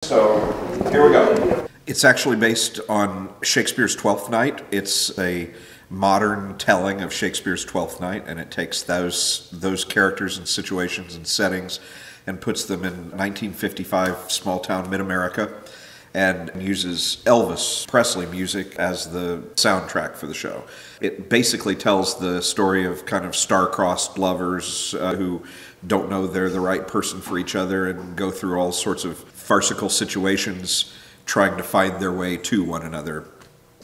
So, here we go. It's actually based on Shakespeare's Twelfth Night. It's a modern telling of Shakespeare's Twelfth Night, and it takes those characters and situations and settings and puts them in 1955 small-town mid-America and uses Elvis Presley music as the soundtrack for the show. It basically tells the story of kind of star-crossed lovers who don't know they're the right person for each other and go through all sorts of farcical situations trying to find their way to one another.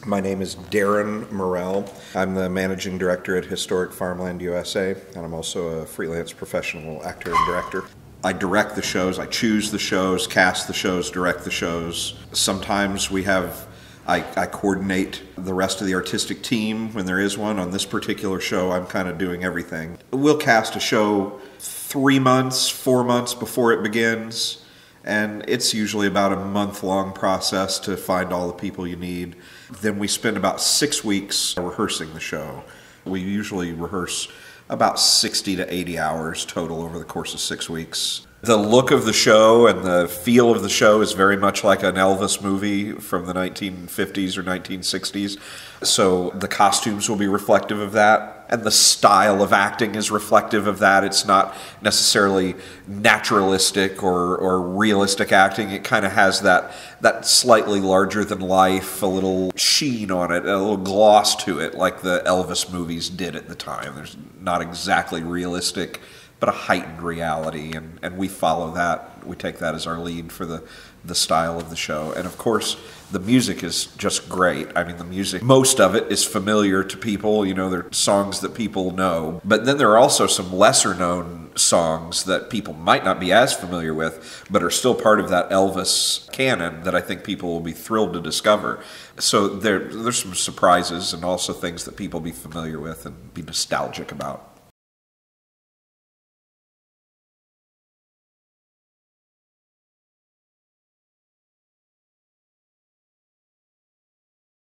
My name is Darrin Murrell. I'm the managing director at Historic Farmland USA, and I'm also a freelance professional actor and director. I direct the shows, I choose the shows, cast the shows, direct the shows. Sometimes I coordinate the rest of the artistic team when there is one. On this particular show, I'm kind of doing everything. We'll cast a show 3 months, 4 months before it begins, and it's usually about a month-long process to find all the people you need. Then we spend about 6 weeks rehearsing the show. We usually rehearse about 60 to 80 hours total over the course of 6 weeks. The look of the show and the feel of the show is very much like an Elvis movie from the 1950s or 1960s. So the costumes will be reflective of that, and the style of acting is reflective of that. It's not necessarily naturalistic or realistic acting. It kind of has that slightly larger than life, a little sheen on it, a little gloss to it, like the Elvis movies did at the time. There's not exactly realistic, but a heightened reality, and we follow that. We take that as our lead for the style of the show. And of course, the music is just great. I mean, the music, most of it is familiar to people. You know, they're songs that people know. But then there are also some lesser known songs that people might not be as familiar with, but are still part of that Elvis canon that I think people will be thrilled to discover. So there's some surprises and also things that people will be familiar with and be nostalgic about.